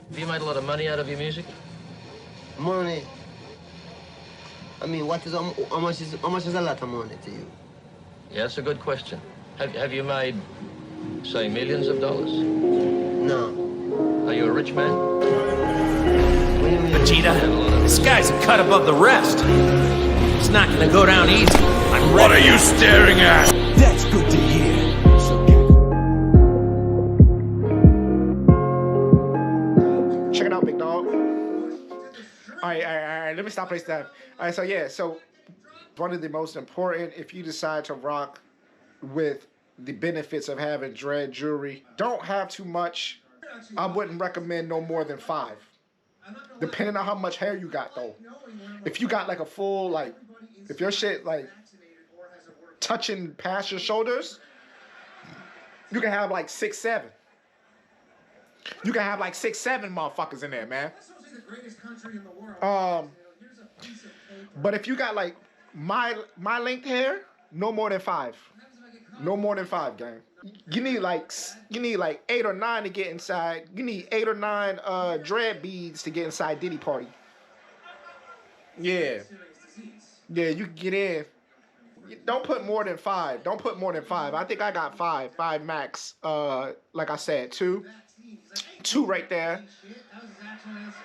Have you made a lot of money out of your music? Money. I mean, how much is a lot of money to you? Yeah, that's a good question. Have you made, say, millions of dollars? No. Are you a rich man? Vegeta, this guy's a cut above the rest. It's not gonna go down easy. What are you staring at? That's good to hear. Check it out, big dog. All right. Let me stop place that. All right, so yeah, so one of the most important, if you decide to rock with the benefits of having dread jewelry, don't have too much. I wouldn't recommend no more than 5. Depending on how much hair you got, though. If you got like a full, like, if your shit like touching past your shoulders, you can have like 6, 7. You can have like 6, 7 motherfuckers in there, man. But if you got like my length hair, no more than 5. No more than 5, gang. You need like 8 or 9 to get inside. You need 8 or 9 dread beads to get inside Diddy Party. Yeah, you can get in. Don't put more than 5. Don't put more than 5. I think I got 5 max. Like I said, 2 right there,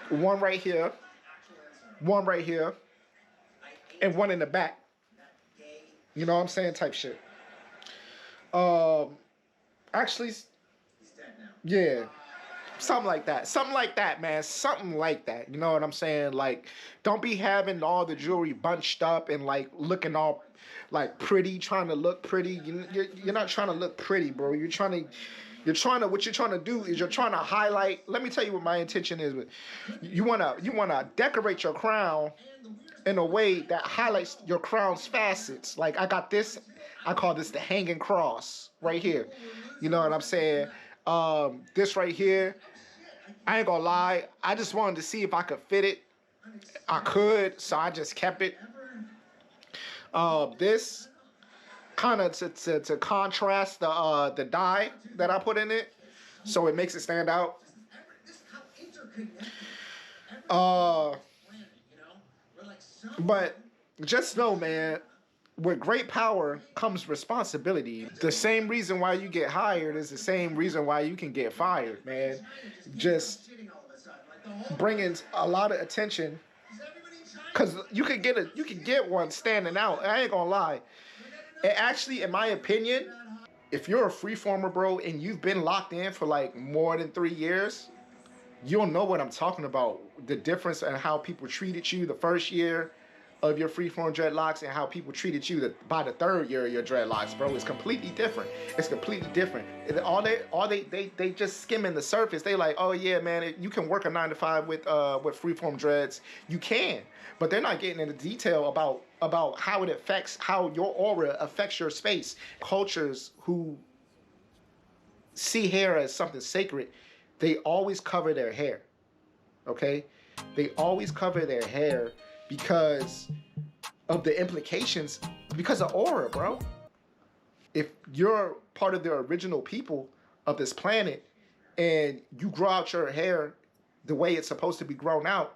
1 right here, 1 right here, and 1 in the back. You know what I'm saying? Type shit. Actually, yeah, something like that, man. Something like that. You know what I'm saying? Like, don't be having all the jewelry bunched up and like looking all like pretty, trying to look pretty. You're not trying to look pretty, bro. What you're trying to do is you're trying to highlight. Let me tell you what my intention is. You wanna decorate your crown in a way that highlights your crown's facets. Like, I got this. I call this the hanging cross right here. You know what I'm saying? This right here, I ain't gonna lie. I just wanted to see if I could fit it. I could, so I just kept it. This kind of to contrast the dye that I put in it, so it makes it stand out. But just know, man, with great power comes responsibility. The same reason why you get hired is the same reason why you can get fired, man. Just bringing a lot of attention, because you can get one standing out. I ain't gonna lie. And actually, in my opinion, if you're a freeformer, bro, and you've been locked in for like more than 3 years, you'll know what I'm talking about. The difference in how people treated you the first year of your freeform dreadlocks and how people treated you by the 3rd year of your dreadlocks, bro. It's completely different. It's completely different. They just skimming the surface. They like, oh yeah, man, you can work a 9 to 5 with freeform dreads. You can, but they're not getting into detail about how it affects, how your aura affects your space. Cultures who see hair as something sacred, they always cover their hair. Okay, they always cover their hair because of the implications, because of aura, bro. If you're part of the original people of this planet and you grow out your hair the way it's supposed to be grown out,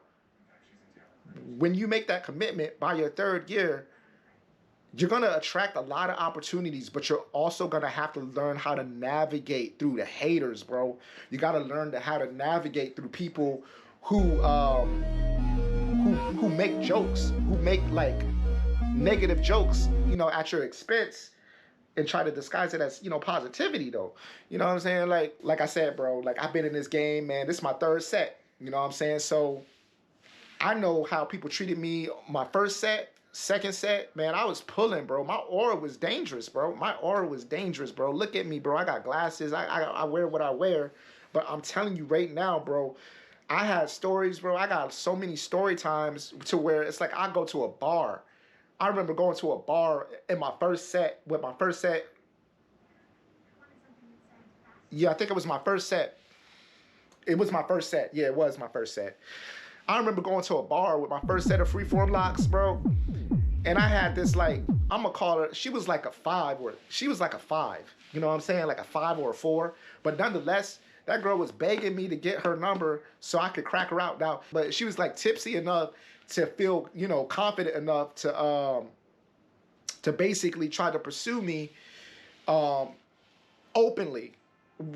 when you make that commitment by your 3rd year, you're going to attract a lot of opportunities, but you're also going to have to learn how to navigate through the haters, bro. You got to learn how to navigate through people who make jokes, who make like negative jokes, you know, at your expense, and try to disguise it as, you know, positivity though. You know what I'm saying? Like I said, bro, like I've been in this game, man. This is my 3rd set. You know what I'm saying? So I know how people treated me my 1st set, 2nd set, man. I was pulling, bro. My aura was dangerous, bro. My aura was dangerous, bro. Look at me, bro. I got glasses. I wear what I wear. But I'm telling you right now, bro, I had stories, bro. I got so many story times to where it's like I go to a bar. I remember going to a bar in my 1st set with my 1st set. Yeah, I think it was my 1st set. It was my 1st set. Yeah, it was my 1st set. I remember going to a bar with my 1st set of freeform locks, bro. And I had this, like, I'm gonna call her, she was like a 5, or she was like a 5. You know what I'm saying? Like a 5 or a 4. But nonetheless, That girl was begging me to get her number so I could crack her out now. But she was like tipsy enough to feel, you know, confident enough to basically try to pursue me openly,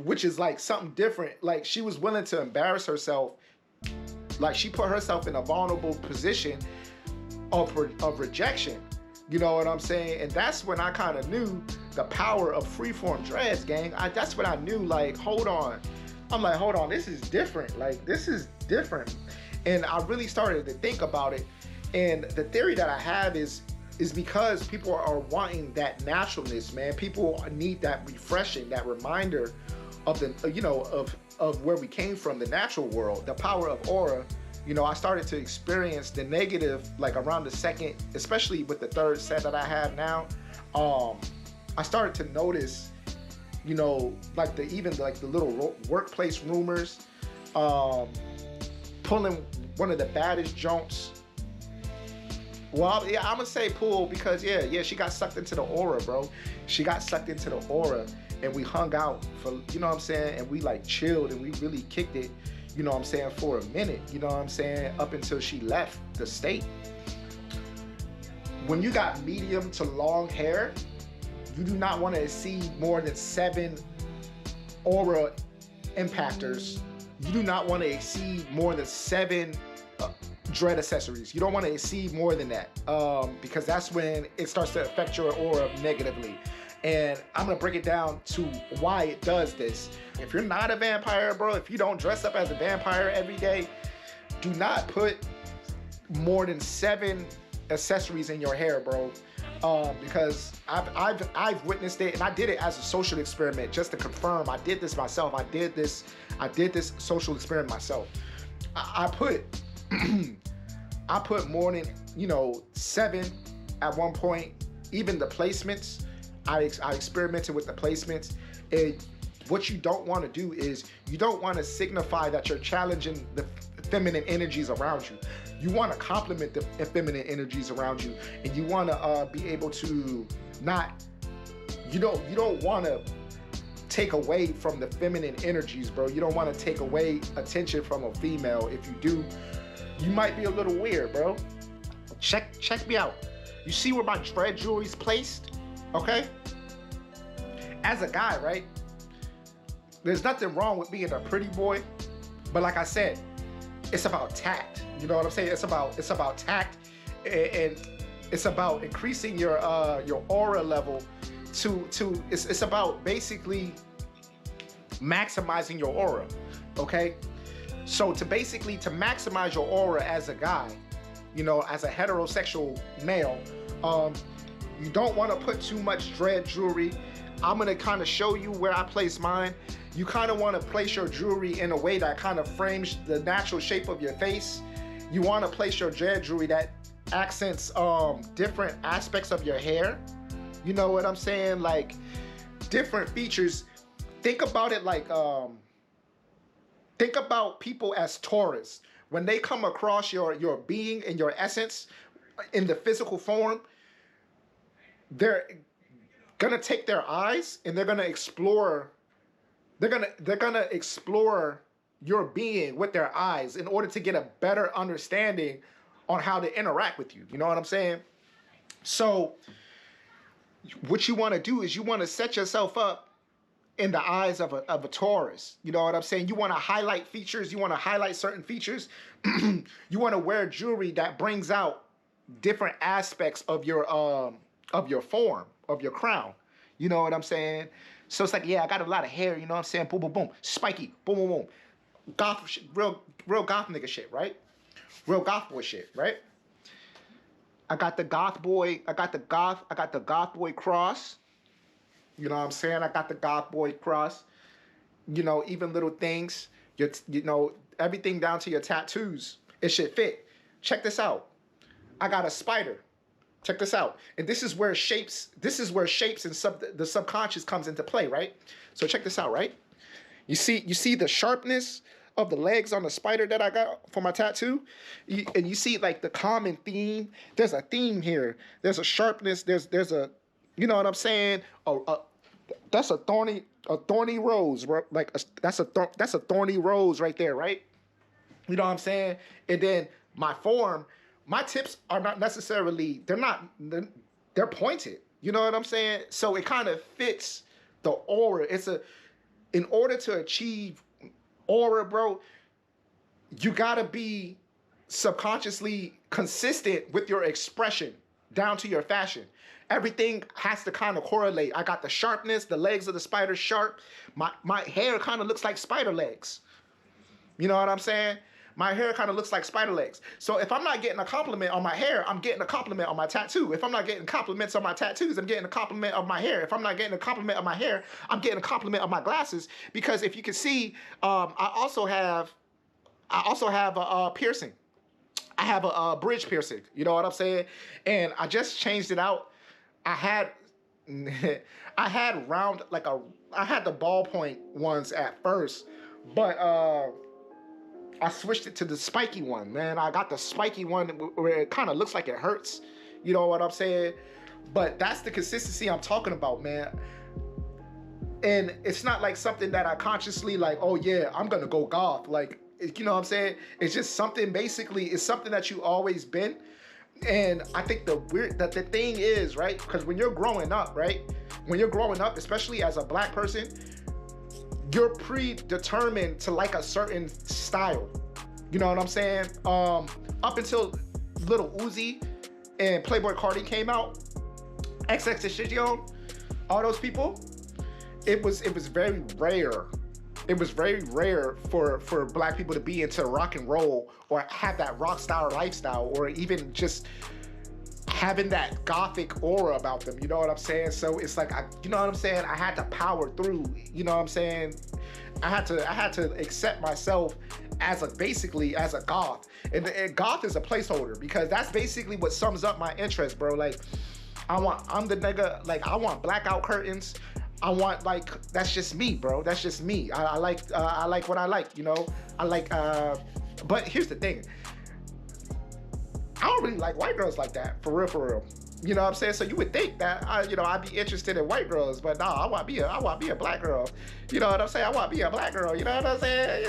which is like something different. Like she was willing to embarrass herself. Like she put herself in a vulnerable position of rejection. You know what I'm saying? And that's when I kind of knew the power of freeform dreads, gang. That's when I knew, like, hold on. I'm like, hold on, this is different. Like, this is different. And I really started to think about it. And the theory that I have is because people are wanting that naturalness, man. People need that refreshing, that reminder of the, you know, of where we came from, the natural world, the power of aura. You know, I started to experience the negative, like around the second, especially with the third set that I have now. I started to notice, you know, like the little workplace rumors, pulling one of the baddest jonts. Well, yeah, I'm gonna say pull because yeah, she got sucked into the aura, bro. She got sucked into the aura, and we hung out for, you know what I'm saying, and we like chilled and we really kicked it, you know what I'm saying, for a minute, you know what I'm saying, up until she left the state. When you got medium to long hair, you do not want to exceed more than 7 aura impactors. You do not want to exceed more than 7 dread accessories. You don't want to exceed more than that because that's when it starts to affect your aura negatively. And I'm gonna break it down to why it does this. If you're not a vampire, bro, if you don't dress up as a vampire every day, do not put more than 7 accessories in your hair, bro. Because I've witnessed it, and I did it as a social experiment just to confirm. I did this myself. I did this social experiment myself. I put I put more than, you know, 7 at one point. Even the placements, I experimented with the placements. And what you don't want to do is you don't want to signify that you're challenging the feminine energies around you. You want to complement the feminine energies around you, and you want to be able to not, you don't want to take away from the feminine energies, bro. You don't want to take away attention from a female. If you do, you might be a little weird, bro. Check me out. You see where my dread jewelry's placed? Okay? As a guy, right? There's nothing wrong with being a pretty boy, but like I said, it's about tact. You know what I'm saying? It's about tact, and it's about increasing your aura level to it's about basically maximizing your aura. Okay? So to maximize your aura as a guy, you know, as a heterosexual male, you don't want to put too much dread jewelry. I'm gonna kind of show you where I place mine. You kind of want to place your jewelry in a way that kind of frames the natural shape of your face. You want to place your dread jewelry that accents different aspects of your hair. You know what I'm saying? Like different features. Think about it like think about people as tourists. When they come across your being and your essence in the physical form, they're gonna take their eyes and they're gonna explore. They're gonna explore your being with their eyes in order to get a better understanding on how to interact with you. You know what I'm saying? So what you want to do is you want to set yourself up in the eyes of a Taurus. You know what I'm saying? You want to highlight features. You want to highlight certain features. You want to wear jewelry that brings out different aspects of your form, of your crown. You know what I'm saying? So it's like, yeah, I got a lot of hair, you know what I'm saying? Boom, boom, boom. Spiky, boom, boom, boom. Goth shit, real goth nigga shit, right? Real goth boy shit, right? I got the goth boy cross. You know what I'm saying? I got the goth boy cross. You know, even little things, you know, everything down to your tattoos. It should fit. Check this out. I got a spider. Check this out. And this is where shapes and the subconscious comes into play, right? So check this out, right? You see the sharpness of the legs on the spider that I got for my tattoo? And you see like the common theme. There's a theme here. There's a sharpness. There's a, you know what I'm saying? That's a thorny a thorny rose, bro. Like that's a thorny rose right there, right? You know what I'm saying? And then my form, my tips are not necessarily, they're pointed. You know what I'm saying? So it kind of fits the aura. In order to achieve aura, bro, you gotta be subconsciously consistent with your expression down to your fashion. Everything has to kind of correlate. I got the sharpness, the legs of the spider sharp. My hair kind of looks like spider legs. You know what I'm saying? My hair kind of looks like spider legs. So if I'm not getting a compliment on my hair, I'm getting a compliment on my tattoo. If I'm not getting compliments on my tattoos, I'm getting a compliment of my hair. If I'm not getting a compliment of my hair, I'm getting a compliment of my glasses. Because if you can see, I also have a piercing. I have a bridge piercing. You know what I'm saying? And I just changed it out. I had I had the ballpoint ones at first, but I switched it to the spiky one, man. I got the spiky one where it kind of looks like it hurts. You know what I'm saying? But that's the consistency I'm talking about, man. And it's not like something that I consciously like, oh yeah, I'm gonna go goth. Like, you know what I'm saying? It's just something, basically, it's something that you always been. And I think the thing is, right? Because when you're growing up, right? When you're growing up, especially as a black person, you're predetermined to like a certain style. You know what I'm saying? Up until Little Uzi and Playboy Cardi came out, XXXTentacion, all those people, it was very rare. It was very rare for black people to be into rock and roll or have that rock star lifestyle or even just having that gothic aura about them. You know what I'm saying? So it's like, you know what I'm saying? I had to power through. You know what I'm saying? I had to accept myself as basically as a goth. And goth is a placeholder because that's basically what sums up my interest, bro. Like, I'm the nigga, like, I want blackout curtains. I want, like, that's just me, bro. That's just me. I like what I like, you know? I like, but here's the thing. I don't really like white girls like that, for real. You know what I'm saying? So you would think that, I'd be interested in white girls, but nah, I want to be a black girl. You know what I'm saying? I want to be a black girl. You know what I'm saying?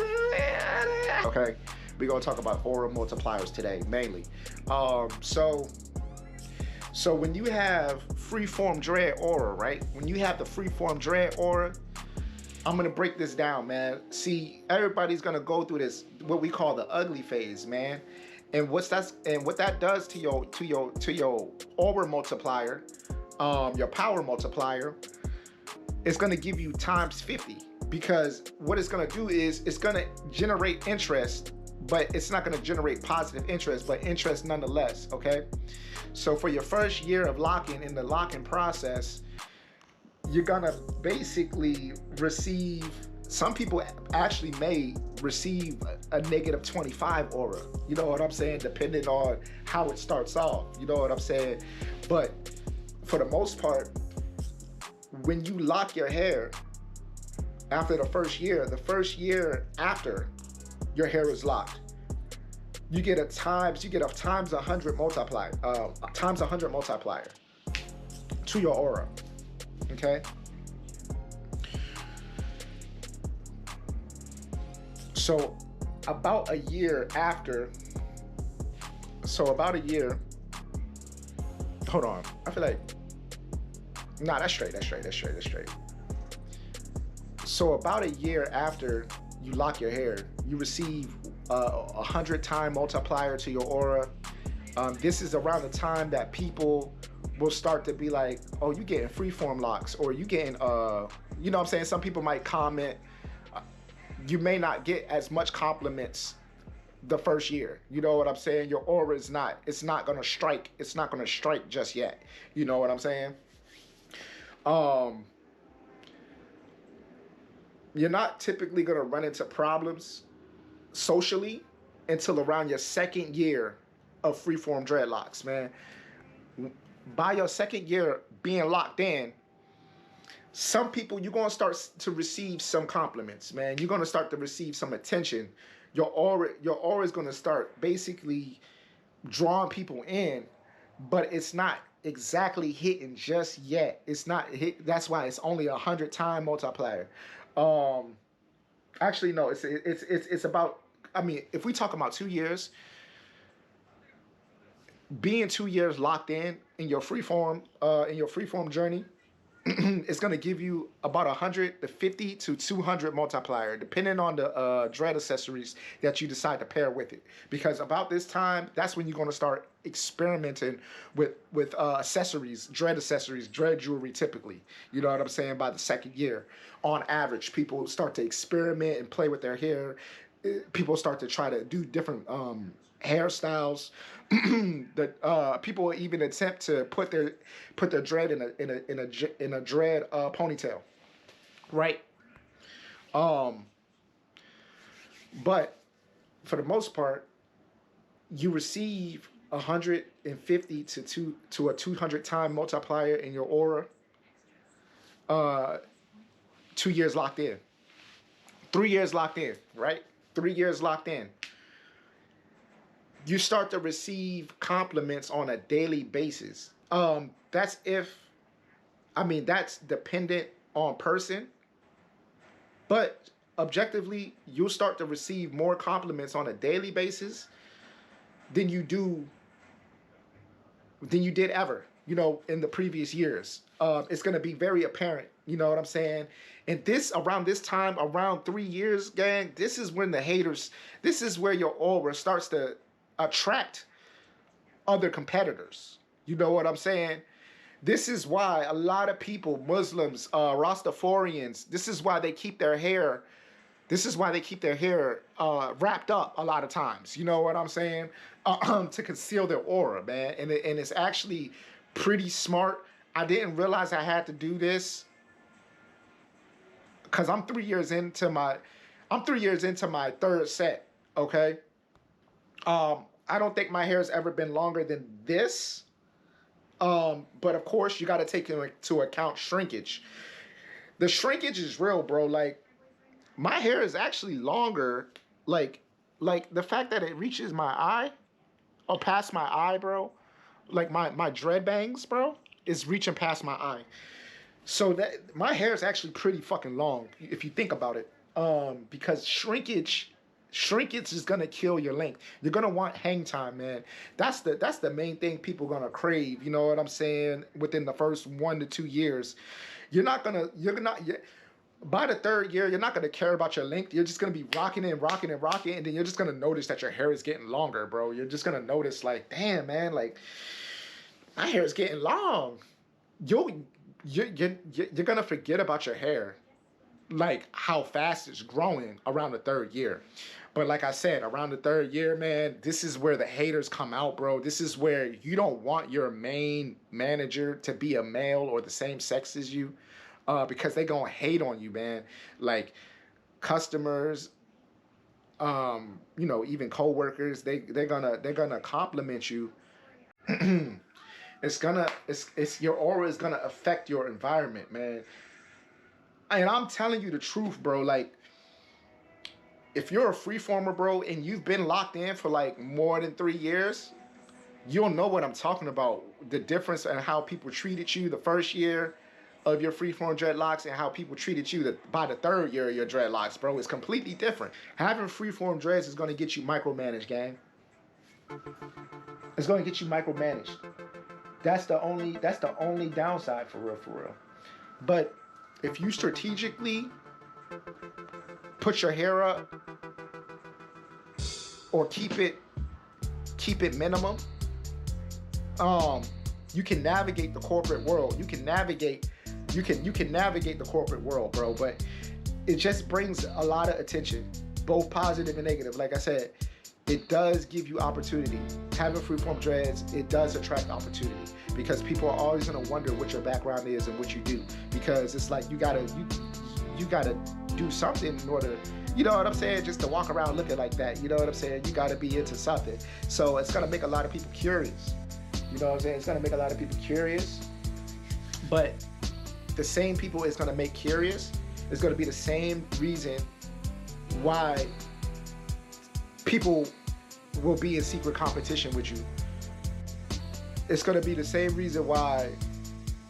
Okay, we're going to talk about aura multipliers today, mainly. So when you have freeform dread aura, right? When you have the freeform dread aura, I'm gonna break this down, man. See, everybody's gonna go through this, what we call the ugly phase, man. And what that does to your aura multiplier, your power multiplier, it's gonna give you times 50. Because what it's gonna do is it's gonna generate interest, but it's not gonna generate positive interest, but interest nonetheless, okay? So for your first year of locking, in the locking process, you're gonna basically receive, some people actually may receive a negative 25 aura. You know what I'm saying? Depending on how it starts off. You know what I'm saying? But for the most part, when you lock your hair after the first year after your hair is locked, you get a times 100 multiplier, to your aura, okay? So about a year, hold on, I feel like, nah, that's straight. So about a year after you lock your hair, you receive 100-time multiplier to your aura. This is around the time that people will start to be like, oh, you getting freeform locks, or you getting, you know what I'm saying? Some people might comment, you may not get as much compliments the first year. You know what I'm saying? Your aura is it's not gonna strike just yet. You know what I'm saying? You're not typically gonna run into problems socially until around your second year of freeform dreadlocks, man. By your second year being locked in, some people, you're gonna start to receive some compliments, man. You're gonna start to receive some attention. Your aura is gonna start basically drawing people in, but it's not exactly hitting just yet. It's not hit. That's why it's only 100-time multiplier. Actually, no. It's about. I mean, if we talk about 2 years, being 2 years locked in your freeform journey, it's going to give you about 150 to 200 multiplier, depending on the dread accessories that you decide to pair with it. Because about this time, that's when you're going to start experimenting with accessories, dread jewelry typically. You know what I'm saying? By the second year, on average, people start to experiment and play with their hair. People start to try to do different hairstyles. That people will even attempt to put their dread in a dread ponytail, right? But for the most part, you receive 150 to a 200-time multiplier in your aura. 2 years locked in, 3 years locked in, right? 3 years locked in. You start to receive compliments on a daily basis. That's dependent on person, but objectively, you'll start to receive more compliments on a daily basis than you did ever, in the previous years. It's going to be very apparent, you know what I'm saying? And around this time, around 3 years, gang, this is when this is where your aura starts to attract other competitors. You know what I'm saying? This is why a lot of people, Muslims, Rastafarians, this is why they keep their hair wrapped up a lot of times. You know what I'm saying? To conceal their aura, man. And it's actually pretty smart. I didn't realize I had to do this because I'm 3 years into my third set. Okay. I don't think my hair has ever been longer than this. But of course, you got to take into account shrinkage. The shrinkage is real, bro. Like, my hair is actually longer. Like the fact that it reaches my eye or past my eye, bro. Like my dread bangs, bro, is reaching past my eye. So that my hair is actually pretty fucking long if you think about it. Because shrinkage is gonna kill your length. You're gonna want hang time, man. That's the main thing people are gonna crave. You know what I'm saying? Within the first 1 to 2 years, by the third year, you're not gonna care about your length. You're just gonna be rocking, and then you're just gonna notice that your hair is getting longer, bro. You're just gonna notice, like, damn, man, like my hair is getting long. You're gonna forget about your hair, like how fast it's growing around the third year. But like I said, around the third year, man, this is where the haters come out, bro. This is where you don't want your main manager to be a male or the same sex as you, because they gonna hate on you, man. Like customers, even co-workers, they're gonna compliment you. Your aura is gonna affect your environment, man. And I'm telling you the truth, bro. Like, if you're a freeformer, bro, and you've been locked in for like more than 3 years, you'll know what I'm talking about. The difference in how people treated you the first year of your freeform dreadlocks and how people treated you by the third year of your dreadlocks, bro, is completely different. Having freeform dreads is going to get you micromanaged, gang. It's going to get you micromanaged. That's the only downside, for real. But if you strategically put your hair up or keep it minimum, you can navigate the corporate world. You can navigate the corporate world, bro. But it just brings a lot of attention, both positive and negative. Like I said, it does give you opportunity. Having freeform dreads, it does attract opportunity because people are always gonna wonder what your background is and what you do, because it's like you gotta do something in order, you know what I'm saying, just to walk around looking like that. You know what I'm saying? You gotta be into something. So it's gonna make a lot of people curious. You know what I'm saying? It's gonna make a lot of people curious. But the same people it's gonna make curious is gonna be the same reason why people will be in secret competition with you. it's gonna be the same reason why.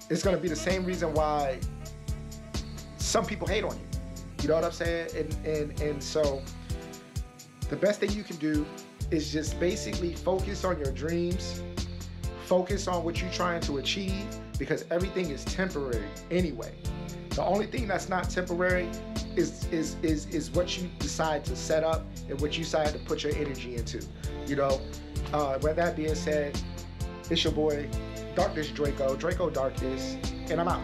It's gonna be the same reason why some people hate on you. You know what I'm saying? And so the best thing you can do is just basically focus on your dreams, focus on what you're trying to achieve, because everything is temporary anyway. The only thing that's not temporary is what you decide to set up and what you decide to put your energy into. You know, with that being said, it's your boy, Darkness Draco, Draco Darkness, and I'm out.